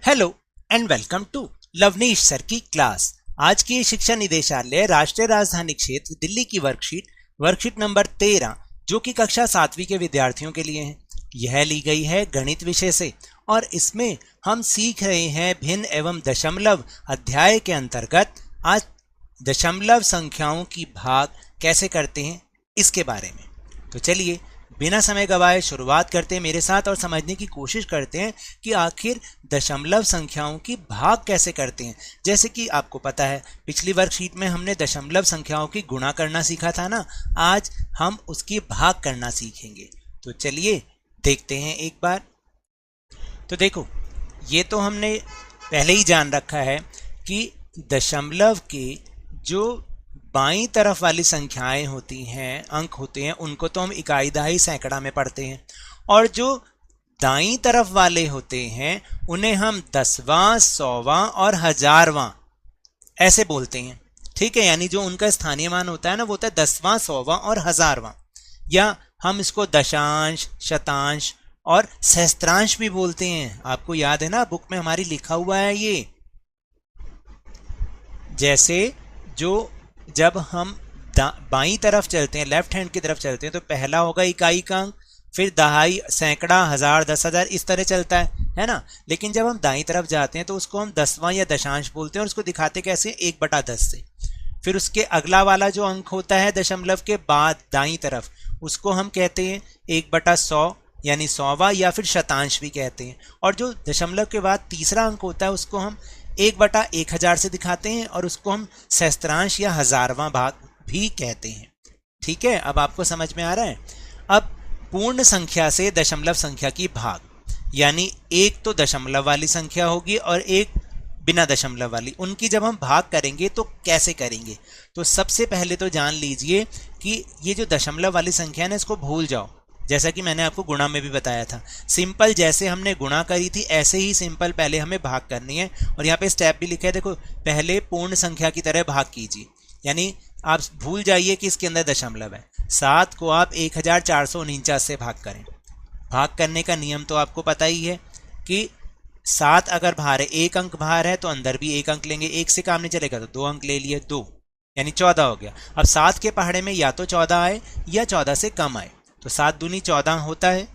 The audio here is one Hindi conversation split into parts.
Hello and welcome to Lavneesh sir की क्लास। आज की शिक्षा निदेशालय राष्ट्रीय राजधानी क्षेत्र दिल्ली की वर्कशीट नंबर 13 जो कि कक्षा 7वीं के विद्यार्थियों के लिए है। यह ली गई है गणित विषय से और इसमें हम सीख रहे हैं भिन्न एवं दशमलव अध्याय के अंतर्गत आज दशमलव संख्याओं की भाग कैसे करते हैं इसके बारे में। तो चलिए बिना समय गवाए शुरुआत करते हैं मेरे साथ और समझने की कोशिश करते हैं कि आखिर दशमलव संख्याओं की भाग कैसे करते हैं। जैसे कि आपको पता है पिछली वर्कशीट में हमने दशमलव संख्याओं की गुणा करना सीखा था ना, आज हम उसकी भाग करना सीखेंगे। तो चलिए देखते हैं एक बार। तो देखो ये तो हमने पहले ही जान रखा है कि दशमलव के जो बाईं तरफ वाली संख्याएं होती हैं, अंक होते हैं, उनको तो हम इकाई दहाई सैकड़ा में पढ़ते हैं और जो दाईं तरफ वाले होते हैं उन्हें हम दसवां, सौवां और हजारवां ऐसे बोलते हैं। ठीक है, यानी जो उनका स्थानीय मान होता है ना वो होता है दसवां, सौवां और हजारवां, या हम इसको दशांश, शतांश और सहस्त्रांश भी बोलते हैं। आपको याद है ना बुक में हमारी लिखा हुआ है ये। जैसे जो जब हम बाईं तरफ चलते हैं, लेफ्ट हैंड की तरफ चलते हैं, तो पहला होगा इकाई का अंक, फिर दहाई, सैकड़ा, हजार, 10,000 इस तरह चलता है ना। लेकिन जब हम दाईं तरफ जाते हैं तो उसको हम दसवां या दशांश बोलते हैं और उसको दिखाते कैसे 1/10 से। फिर उसके अगला वाला जो अंक होता है दशमलव के बाद दाईं तरफ, उसको हम कहते हैं 1/100 यानी सौवा, या फिर शतांश भी कहते हैं। और जो दशमलव के बाद तीसरा अंक होता है उसको हम 1/1000 से दिखाते हैं और उसको हम सहस्त्रांश या हजारवां भाग भी कहते हैं। ठीक है, अब आपको समझ में आ रहा है। अब पूर्ण संख्या से दशमलव संख्या की भाग, यानी एक तो दशमलव वाली संख्या होगी और एक बिना दशमलव वाली, उनकी जब हम भाग करेंगे तो कैसे करेंगे। तो सबसे पहले तो जान लीजिए कि ये जो दशमलव वाली संख्या है ना, इसको भूल जाओ। जैसा कि मैंने आपको गुणा में भी बताया था, सिंपल जैसे हमने गुणा करी थी ऐसे ही सिंपल पहले हमें भाग करनी है। और यहाँ पे स्टेप भी लिखा है, देखो, पहले पूर्ण संख्या की तरह भाग कीजिए, यानी आप भूल जाइए कि इसके अंदर दशमलव है। 7 को आप 1449 से भाग करें। भाग करने का नियम तो आपको पता ही है कि 7 अगर बाहर है, एक अंक बाहर है तो अंदर भी एक अंक लेंगे, एक से काम नहीं चलेगा तो 2 अंक ले लिए, 2 यानी 14 हो गया। अब 7 के पहाड़े में या तो 14 आए या 14 से कम आए, तो 7 दूनी 14 होता है।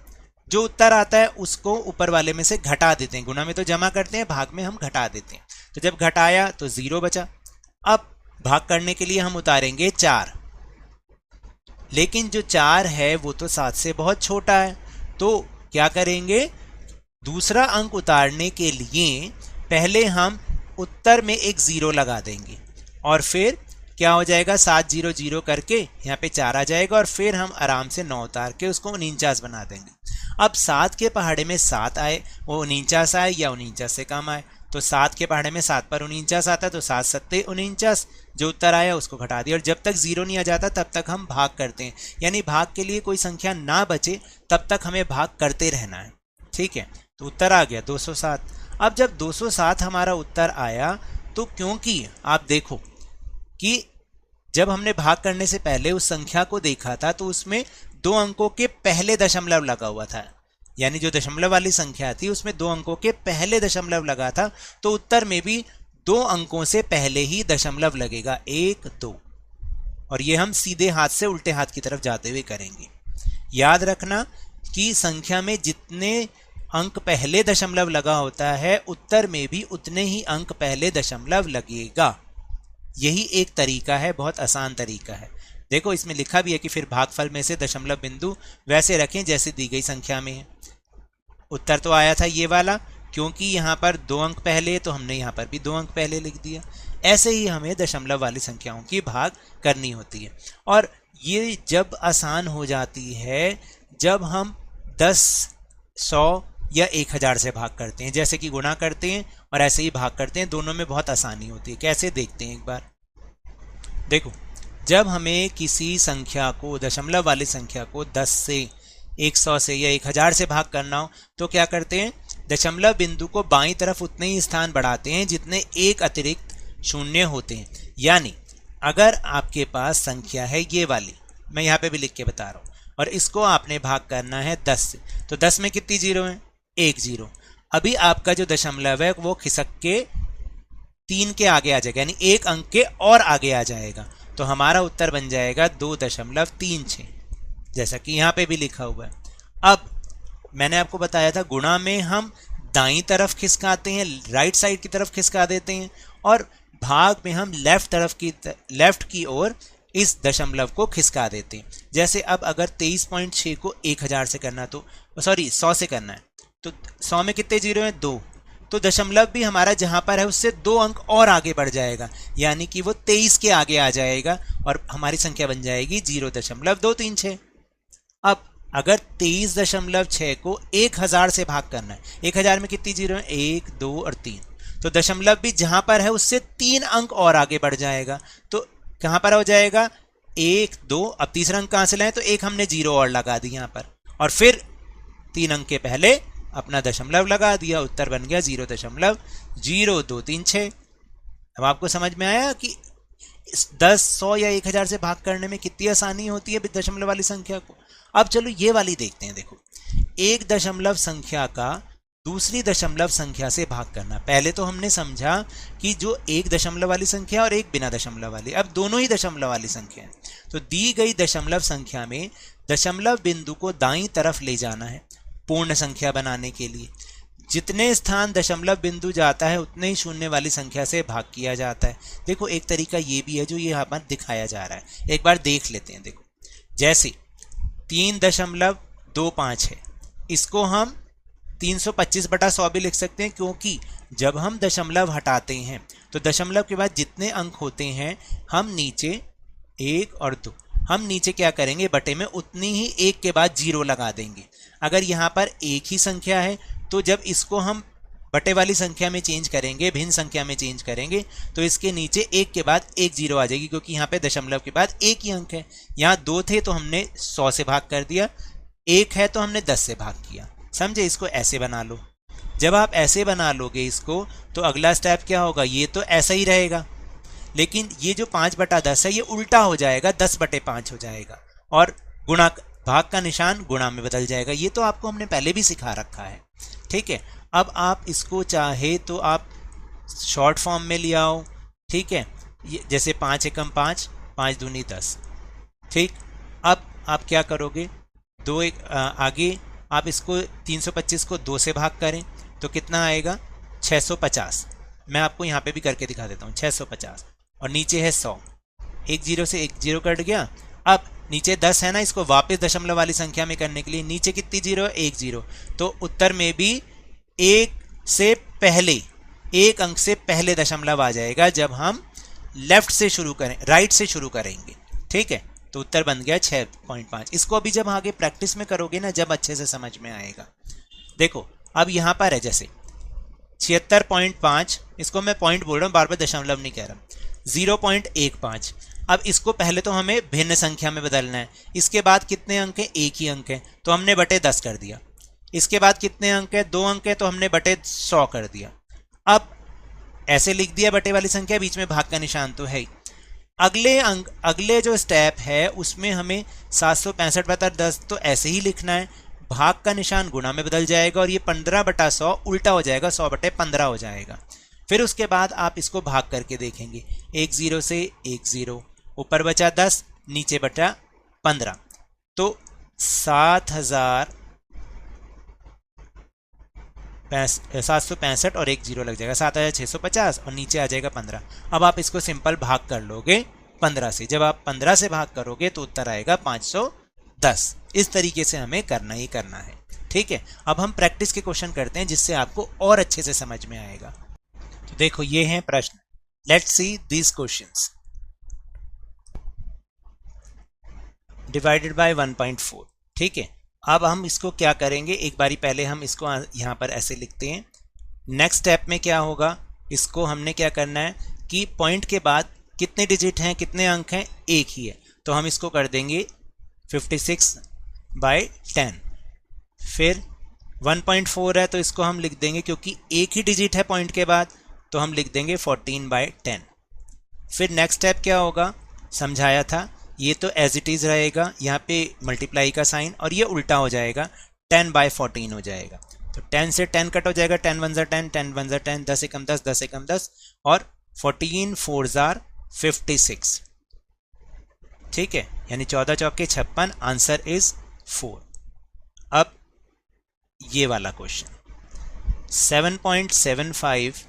जो उत्तर आता है उसको ऊपर वाले में से घटा देते हैं। गुणा में तो जमा करते हैं, भाग में हम घटा देते हैं। तो जब घटाया तो 0 बचा। अब भाग करने के लिए हम उतारेंगे 4, लेकिन जो 4 है वो तो 7 से बहुत छोटा है। तो क्या करेंगे, दूसरा अंक उतारने के लिए पहले हम उत्तर में एक 0 लगा देंगे और फिर क्या हो जाएगा, 7 0 0 करके यहाँ पे 4 आ जाएगा और फिर हम आराम से 9 उतार के उसको 49 बना देंगे। अब 7 के पहाड़े में 7 आए, वो 49 आए या 49 से कम आए, तो 7 के पहाड़े में 7 पर 49 आता है, तो 7 7 49, जो उत्तर आया उसको घटा दिया। और जब तक 0 नहीं आ जाता तब तक हम भाग करते हैं, यानी भाग के लिए कोई संख्या ना बचे तब तक हमें भाग करते रहना है। ठीक है, तो उत्तर आ गया 207। अब जब 207 हमारा उत्तर आया तो क्योंकि आप देखो कि जब हमने भाग करने से पहले उस संख्या को देखा था तो उसमें 2 अंकों के पहले दशमलव लगा हुआ था, यानी जो दशमलव वाली संख्या थी उसमें 2 अंकों के पहले दशमलव लगा था, तो उत्तर में भी 2 अंकों से पहले ही दशमलव लगेगा, 1 2। और ये हम सीधे हाथ से उल्टे हाथ की तरफ जाते हुए करेंगे। याद रखना कि संख्या में जितने अंक पहले दशमलव लगा होता है उत्तर में भी उतने ही अंक पहले दशमलव लगेगा। यही एक तरीका है, बहुत आसान तरीका है। देखो इसमें लिखा भी है कि फिर भागफल में से दशमलव बिंदु वैसे रखें जैसे दी गई संख्या में है। उत्तर तो आया था ये वाला, क्योंकि यहाँ पर 2 अंक पहले तो हमने यहाँ पर भी 2 अंक पहले लिख दिया। ऐसे ही हमें दशमलव वाली संख्याओं की भाग करनी होती है। और ये जब आसान हो जाती है जब हम 10, 100 या 1000 से भाग करते हैं, जैसे कि गुणा करते हैं और ऐसे ही भाग करते हैं, दोनों में बहुत आसानी होती है। कैसे देखते हैं एक बार। देखो जब हमें किसी संख्या को, दशमलव वाली संख्या को 10 से, 100 से या 1000 से भाग करना हो तो क्या करते हैं, दशमलव बिंदु को बाईं तरफ उतने ही स्थान बढ़ाते हैं जितने एक अतिरिक्त शून्य होते हैं। यानी अगर आपके पास संख्या है ये वाली, मैं यहाँ पे भी लिख के बता रहा हूँ, और इसको आपने भाग करना है 10 से, तो 10 में कितनी जीरो है, 1 0। अभी आपका जो दशमलव है वो खिसक के 3 के आगे आ जाएगा, यानी एक अंक के और आगे आ जाएगा। तो हमारा उत्तर बन जाएगा 2.36, जैसा कि यहाँ पे भी लिखा हुआ है। अब मैंने आपको बताया था गुणा में हम दाईं तरफ खिसकाते हैं, राइट साइड की तरफ खिसका देते हैं, और भाग में हम लेफ्ट की ओर इस दशमलव को खिसका देते हैं। जैसे अब अगर 23.6 को 1000 से करना, तो सॉरी 100 से करना है, तो 100 में कितने जीरो हैं? 2। तो दशमलव भी हमारा जहां पर है उससे 2 अंक और आगे बढ़ जाएगा, यानी कि वो 23 के आगे आ जाएगा और हमारी संख्या बन जाएगी 0.236। अब अगर 23.6 को 1000 से भाग करना है, 1000 में कितनी जीरो है? 1, 2 और 3। तो दशमलव भी जहां पर है उससे 3 अंक और आगे बढ़ जाएगा। तो कहां पर हो जाएगा? 1, 2। अब तीसरा अंक कहां से लाएं? तो एक हमने जीरो और लगा दी यहां पर, और फिर 3 अंक के पहले अपना दशमलव लगा दिया। उत्तर बन गया 0.0236। अब आपको समझ में आया कि 10, 100 या 1000 से भाग करने में कितनी आसानी होती है दशमलव वाली संख्या को। अब चलो ये वाली देखते हैं। देखो, एक दशमलव संख्या का दूसरी दशमलव संख्या से भाग करना। पहले तो हमने समझा कि जो एक दशमलव वाली संख्या और एक बिना दशमलव वाली, अब दोनों ही दशमलव वाली संख्या है। तो दी गई दशमलव संख्या में दशमलव बिंदु को दाईं तरफ ले जाना है पूर्ण संख्या बनाने के लिए। जितने स्थान दशमलव बिंदु जाता है उतने ही शून्य वाली संख्या से भाग किया जाता है। देखो, एक तरीका ये भी है जो यहाँ पर दिखाया जा रहा है, एक बार देख लेते हैं। देखो, जैसे 3.25 है, इसको हम 325/100 भी लिख सकते हैं, क्योंकि जब हम दशमलव हटाते हैं तो दशमलव के बाद जितने अंक होते हैं हम नीचे 1 और 2, हम नीचे क्या करेंगे? बटे में उतनी ही एक के बाद जीरो लगा देंगे। अगर यहाँ पर एक ही संख्या है तो जब इसको हम बटे वाली संख्या में चेंज करेंगे, भिन्न संख्या में चेंज करेंगे, तो इसके नीचे एक के बाद एक जीरो आ जाएगी, क्योंकि यहाँ पे दशमलव के बाद एक ही अंक है। यहाँ 2 थे तो हमने 100 से भाग कर दिया, 1 है तो हमने 10 से भाग किया। समझे? इसको ऐसे बना लो। जब आप ऐसे बना लोगे इसको, तो अगला स्टेप क्या होगा? ये तो ऐसा ही रहेगा, लेकिन ये जो 5/10 है ये उल्टा हो जाएगा, 10/5 हो जाएगा, और गुणा भाग का निशान गुणा में बदल जाएगा। ये तो आपको हमने पहले भी सिखा रखा है, ठीक है। अब आप इसको चाहे तो आप शॉर्ट फॉर्म में ले आओ, ठीक है। जैसे 5 एकम 5, 5 दूनी 10, ठीक। अब आप क्या करोगे? आगे आप इसको 325 को 2 से भाग करें तो कितना आएगा? 650। मैं आपको यहाँ पे भी करके दिखा देता हूँ। 650 और नीचे है 100, एक जीरो से एक जीरो कट गया। अब नीचे 10 है ना, इसको वापस दशमलव वाली संख्या में करने के लिए नीचे कितनी जीरो है? 1 जीरो। तो उत्तर में भी एक से पहले, एक अंक से पहले दशमलव आ जाएगा जब हम लेफ्ट से शुरू करें, राइट से शुरू करेंगे, ठीक है। तो उत्तर बन गया 6.5। इसको अभी जब आगे प्रैक्टिस में करोगे ना, जब अच्छे से समझ में आएगा। देखो, अब यहाँ पर है जैसे 76.5, इसको मैं पॉइंट बोल रहा हूँ, बार बार दशमलव नहीं कह रहा। 0.15। अब इसको पहले तो हमें भिन्न संख्या में बदलना है। इसके बाद कितने अंक हैं? एक ही अंक है, तो हमने बटे 10 कर दिया। इसके बाद कितने अंक है? 2 अंक है, तो हमने बटे 100 कर दिया। अब ऐसे लिख दिया बटे वाली संख्या, बीच में भाग का निशान तो है ही। अगले जो स्टेप है उसमें हमें 765/10 तो ऐसे ही लिखना है, भाग का निशान गुणा में बदल जाएगा और ये 15/100 उल्टा हो जाएगा, 100/15 हो जाएगा। फिर उसके बाद आप इसको भाग करके देखेंगे, 1 जीरो से 1 जीरो, ऊपर बचा 10, नीचे बचा 15, तो 765 और 1 जीरो लग जाएगा, 7650 और नीचे आ जाएगा 15। अब आप इसको सिंपल भाग कर लोगे 15 से। जब आप 15 से भाग करोगे तो उत्तर आएगा 510। इस तरीके से हमें करना ही करना है, ठीक है। अब हम प्रैक्टिस के क्वेश्चन करते हैं जिससे आपको और अच्छे से समझ में आएगा। तो देखो, ये हैं प्रश्न। Let's see these questions. Divided by 1.4, ठीक है। अब हम इसको क्या करेंगे, एक बारी पहले हम इसको यहाँ पर ऐसे लिखते हैं। नेक्स्ट स्टेप में क्या होगा, इसको हमने क्या करना है कि पॉइंट के बाद कितने डिजिट हैं, कितने अंक हैं? एक ही है, तो हम इसको कर देंगे 56/10। फिर 1.4 है तो इसको हम लिख देंगे, क्योंकि एक ही डिजिट है पॉइंट के बाद, तो हम लिख देंगे 14/10। फिर नेक्स्ट स्टेप क्या होगा, समझाया था, ये तो एज इट इज़ रहेगा, यहाँ पे मल्टीप्लाई का साइन और ये उल्टा हो जाएगा, 10/14 हो जाएगा। तो 10 से 10 कट हो जाएगा, 10 वन ज़ा 10, 10 वन ज़ा 10, 10 एकम 10, 10 एकम 10 और 14 4 ज़ार 56। ठीक है, यानी 14 चौके 56, आंसर इज 4। अब ये वाला क्वेश्चन 7.75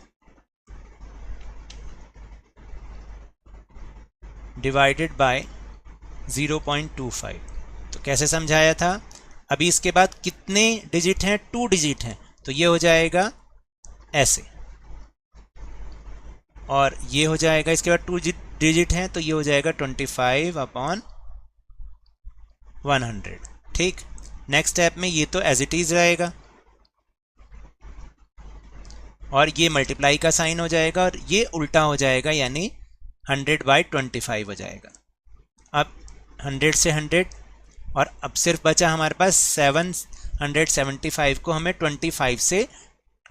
डिवाइडेड बाय 0.25, तो कैसे समझाया था? अभी इसके बाद कितने डिजिट हैं? 2 डिजिट हैं, तो ये हो जाएगा ऐसे, और ये हो जाएगा इसके बाद 2 डिजिट हैं, तो ये हो जाएगा 25/100। ठीक, नेक्स्ट स्टेप में ये तो एज इट इज रहेगा और ये मल्टीप्लाई का साइन हो जाएगा और ये उल्टा हो जाएगा, यानी 100/25 हो जाएगा। अब 100 से 100 और अब सिर्फ बचा हमारे पास 775 को हमें 25 से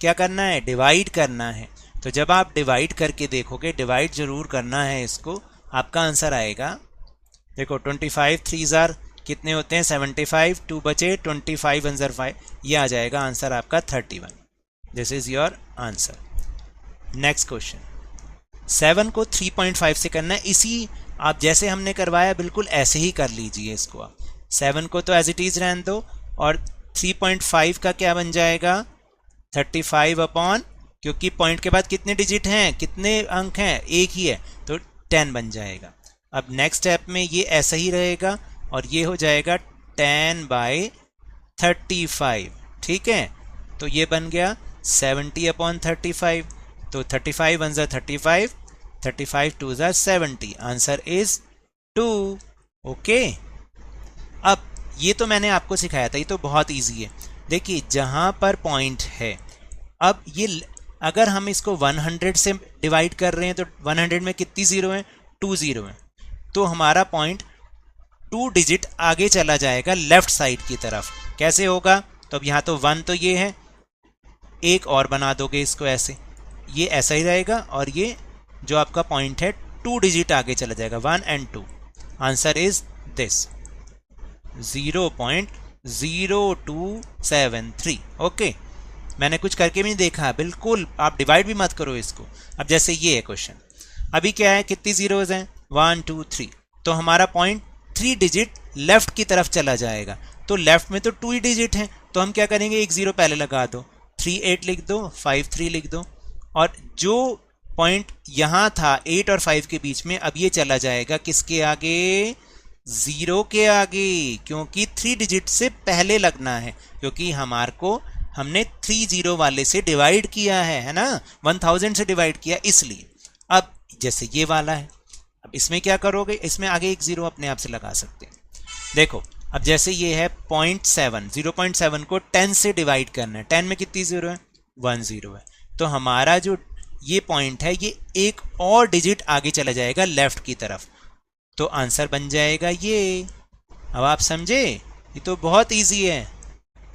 क्या करना है? डिवाइड करना है। तो जब आप डिवाइड करके देखोगे, डिवाइड जरूर करना है इसको, आपका आंसर आएगा। देखो 25 3 ज़ार कितने होते हैं? 75, 2 बचे, 25 1 ज़ार 5, ये आ जाएगा आंसर आपका 31। This is your answer. Next question 7 को 3.5 से करना है, इसी आप जैसे हमने करवाया बिल्कुल ऐसे ही कर लीजिए इसको। आप 7 को तो एज इट इज रहने दो और 3.5 का क्या बन जाएगा? 35 अपॉन, क्योंकि पॉइंट के बाद कितने डिजिट हैं, कितने अंक हैं? एक ही है, तो 10 बन जाएगा। अब नेक्स्ट स्टेप में ये ऐसा ही रहेगा और ये हो जाएगा 10/35। ठीक है, तो ये बन गया 70/35। तो 35 1 ज़ा 35, 35 2 ज़ा 70, आंसर इज 2। ओके, अब ये तो मैंने आपको सिखाया था, ये तो बहुत इजी है। देखिए जहाँ पर पॉइंट है, अब ये अगर हम इसको 100 से डिवाइड कर रहे हैं तो 100 में कितनी ज़ीरो हैं? 2 ज़ीरो हैं, तो हमारा पॉइंट 2 डिजिट आगे चला जाएगा लेफ्ट साइड की तरफ। कैसे होगा? तो अब यहाँ तो 1 तो ये है, एक और बना दोगे इसको ऐसे, ये ऐसा ही रहेगा और ये जो आपका पॉइंट है 2 डिजिट आगे चला जाएगा, 1 and 2। Answer is this 0.0273। Okay, मैंने कुछ करके भी नहीं देखा, बिल्कुल आप डिवाइड भी मत करो इसको। अब जैसे ये है क्वेश्चन, अभी क्या है, कितनी जीरोज हैं? 1 2 3, तो हमारा पॉइंट 3 डिजिट लेफ्ट की तरफ चला जाएगा। तो लेफ्ट में तो 2 ही डिजिट हैं, तो हम क्या करेंगे? एक जीरो पहले लगा दो, 3 8 लिख दो, 5 3 लिख दो, और जो पॉइंट यहाँ था 8 और 5 के बीच में, अब ये चला जाएगा किसके आगे? 0 के आगे, क्योंकि 3 डिजिट से पहले लगना है, क्योंकि हमारे को हमने 3 0 वाले से डिवाइड किया है ना, 1000 से डिवाइड किया इसलिए। अब जैसे ये वाला है, अब इसमें क्या करोगे? इसमें आगे एक जीरो अपने आप से लगा सकते हैं। देखो अब जैसे ये है 0.7, 0.7 को 10 से डिवाइड करना है, 10 में कितनी जीरो है? 1 0 है, तो हमारा जो ये पॉइंट है ये एक और डिजिट आगे चला जाएगा लेफ्ट की तरफ, तो आंसर बन जाएगा ये। अब आप समझे, ये तो बहुत इजी है।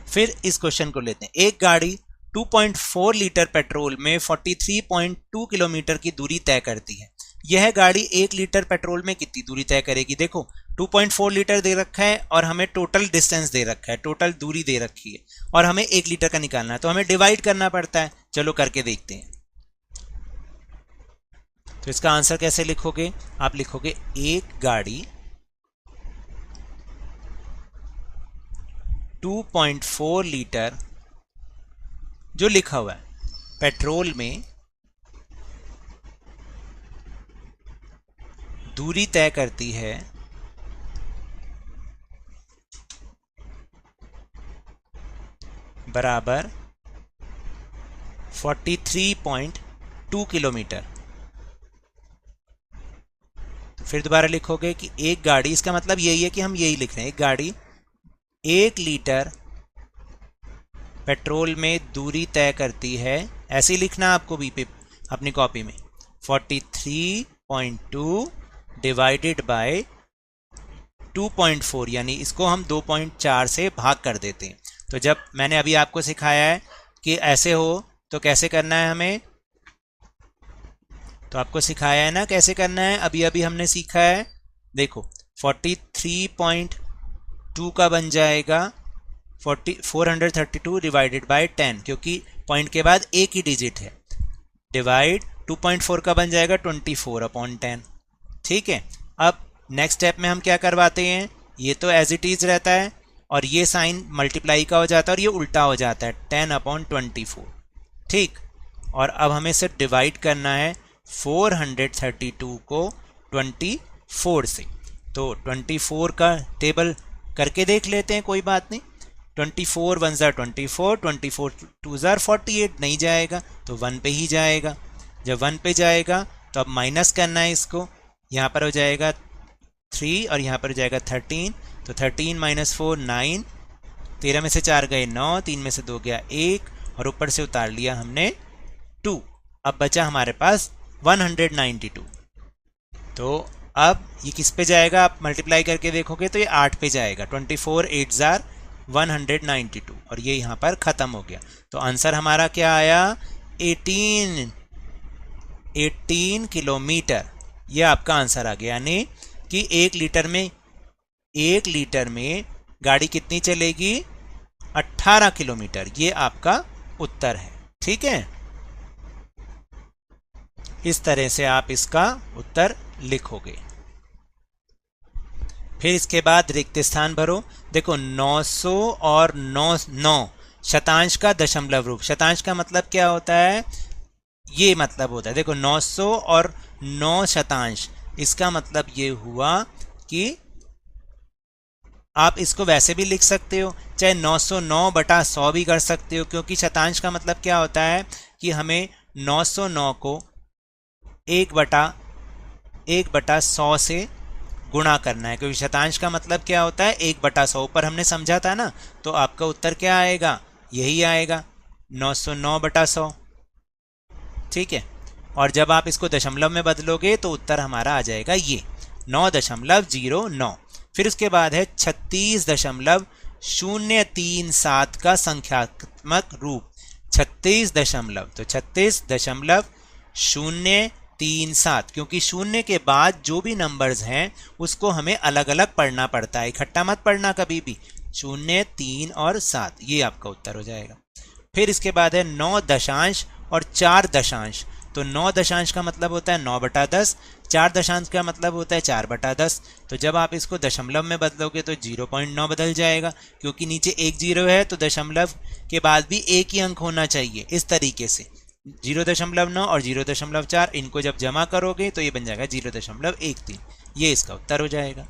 फिर इस क्वेश्चन को लेते हैं। एक गाड़ी 2.4 लीटर पेट्रोल में 43.2 किलोमीटर की दूरी तय करती है। यह गाड़ी 1 लीटर पेट्रोल में कितनी दूरी तय करेगी? देखो 2.4 लीटर दे रखा है और हमें टोटल डिस्टेंस दे रखा है, टोटल दूरी दे रखी है, और हमें 1 लीटर का निकालना है, तो हमें डिवाइड करना पड़ता है। चलो करके देखते हैं। तो इसका आंसर कैसे लिखोगे? आप लिखोगे एक गाड़ी 2.4 लीटर जो लिखा हुआ है पेट्रोल में दूरी तय करती है बराबर 43.2 किलोमीटर। तो फिर दोबारा लिखोगे कि एक गाड़ी, इसका मतलब यही है कि हम यही लिख रहे हैं, एक गाड़ी 1 लीटर पेट्रोल में दूरी तय करती है, ऐसे ही लिखना आपको भी अपनी कॉपी में, 43.2 डिवाइडेड बाय 2.4, यानी इसको हम 2.4 से भाग कर देते हैं। तो जब मैंने अभी आपको सिखाया है कि ऐसे हो तो कैसे करना है हमें, तो आपको सिखाया है ना कैसे करना है, अभी अभी हमने सीखा है। देखो 43.2 का बन जाएगा 432 डिवाइडेड बाय 10, क्योंकि पॉइंट के बाद एक ही डिजिट है, डिवाइड 2.4 का बन जाएगा 24/10। ठीक है, अब नेक्स्ट स्टेप में हम क्या करवाते हैं, ये तो एज इट इज रहता है और ये साइन मल्टीप्लाई का हो जाता है और ये उल्टा हो जाता है 10/24। ठीक, और अब हमें सिर्फ डिवाइड करना है 432 को 24 से। तो 24 का टेबल करके देख लेते हैं, कोई बात नहीं। 24 1 ज़ा 24, 24 2 ज़ा 48, नहीं जाएगा तो 1 पे ही जाएगा। जब 1 पे जाएगा तो अब माइनस करना है इसको, यहाँ पर हो जाएगा 3 और यहाँ पर हो जाएगा 13, तो 13 - 4 9, 13 में से 4 गए 9, 3 में से 2 गया 1 और ऊपर से उतार लिया हमने 2। अब बचा हमारे पास 192। तो अब ये किस पे जाएगा, आप मल्टीप्लाई करके देखोगे तो ये 8 पे जाएगा। 24 8 ज़ा 192 और ये यहाँ पर ख़त्म हो गया। तो आंसर हमारा क्या आया, 18 किलोमीटर। ये आपका आंसर आ गया, यानी कि 1 लीटर में गाड़ी कितनी चलेगी, 18 किलोमीटर। ये आपका उत्तर है। ठीक है, इस तरह से आप इसका उत्तर लिखोगे। फिर इसके बाद रिक्त स्थान भरो। देखो 900 और 9 शतांश का दशमलव रूप। शतांश का मतलब क्या होता है, ये मतलब होता है, देखो 900 और 9 शतांश, इसका मतलब ये हुआ कि आप इसको वैसे भी लिख सकते हो, चाहे 909/100 भी कर सकते हो, क्योंकि शतांश का मतलब क्या होता है कि हमें 909 को 1/100 से गुणा करना है, क्योंकि शतांश का मतलब क्या होता है 1/100। ऊपर हमने समझा था ना, तो आपका उत्तर क्या आएगा, यही आएगा 909/100। ठीक है, और जब आप इसको दशमलव में बदलोगे तो उत्तर हमारा आ जाएगा ये 9.09। फिर उसके बाद है 36.037 का संख्यात्मक रूप। 36 दशमलव, तो 36.037, क्योंकि शून्य के बाद जो भी नंबर्स हैं उसको हमें अलग अलग पढ़ना पड़ता है, इकट्ठा मत पढ़ना कभी भी। 0 3 और 7, ये आपका उत्तर हो जाएगा। फिर इसके बाद है 9 दशांश और 4 दशांश। तो 9 दशांश का मतलब होता है 9/10, 4 दशांश का मतलब होता है 4/10। तो जब आप इसको दशमलव में बदलोगे तो 0.9 बदल जाएगा, क्योंकि नीचे एक 0 है तो दशमलव के बाद भी एक ही अंक होना चाहिए। इस तरीके से 0.9 और 0.4, इनको जब जमा करोगे तो ये बन जाएगा 0.13। ये इसका उत्तर हो जाएगा।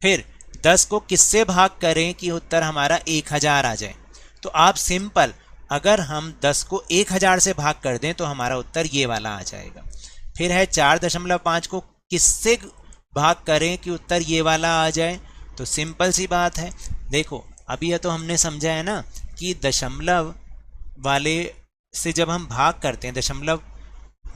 फिर 10 को किससे भाग करें कि उत्तर हमारा 1000 आ जाए। तो आप सिंपल, अगर हम 10 को 1000 से भाग कर दें तो हमारा उत्तर ये वाला आ जाएगा। फिर है 4.5 को किससे भाग करें कि उत्तर ये वाला आ जाए। तो सिंपल सी बात है, देखो अभी ये तो हमने समझा है ना कि दशमलव वाले से जब हम भाग करते हैं, दशमलव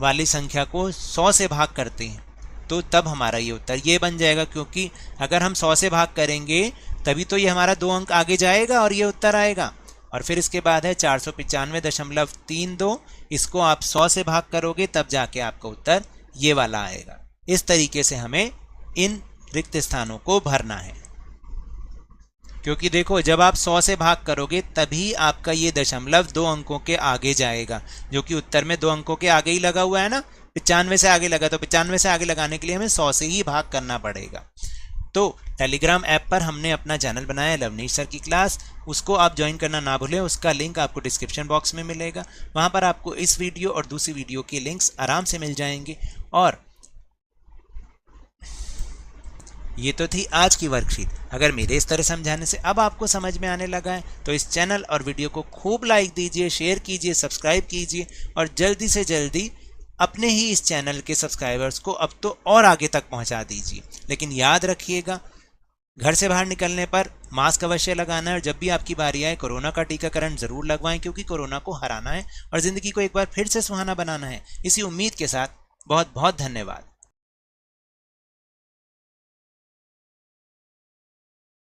वाली संख्या को 100 से भाग करते हैं, तो तब हमारा ये उत्तर ये बन जाएगा, क्योंकि अगर हम 100 से भाग करेंगे तभी तो ये हमारा 2 अंक आगे जाएगा और ये उत्तर आएगा। और फिर इसके बाद है 495.32, इसको आप 100 से भाग करोगे तब जाके आपका उत्तर ये वाला आएगा। इस तरीके से हमें इन रिक्त स्थानों को भरना है, क्योंकि देखो जब आप 100 से भाग करोगे तभी आपका ये दशमलव 2 अंकों के आगे जाएगा, जो कि उत्तर में 2 अंकों के आगे ही लगा हुआ है ना, 95 से आगे लगा, तो 95 से आगे लगाने के लिए हमें 100 से ही भाग करना पड़ेगा। तो टेलीग्राम ऐप पर हमने अपना चैनल बनाया है लवनीश सर की क्लास, उसको आप ज्वाइन करना ना भूलें। उसका लिंक आपको डिस्क्रिप्शन बॉक्स में मिलेगा, वहाँ पर आपको इस वीडियो और दूसरी वीडियो के लिंक्स आराम से मिल जाएंगे। और ये तो थी आज की वर्कशीट। अगर मेरे इस तरह समझाने से अब आपको समझ में आने लगा है तो इस चैनल और वीडियो को खूब लाइक दीजिए, शेयर कीजिए, सब्सक्राइब कीजिए और जल्दी से जल्दी अपने ही इस चैनल के सब्सक्राइबर्स को अब तो और आगे तक पहुंचा दीजिए। लेकिन याद रखिएगा, घर से बाहर निकलने पर मास्क अवश्य लगाना है और जब भी आपकी बारी आए कोरोना का टीकाकरण जरूर लगवाएं, क्योंकि कोरोना को हराना है और ज़िंदगी को एक बार फिर से सुहाना बनाना है। इसी उम्मीद के साथ बहुत बहुत धन्यवाद।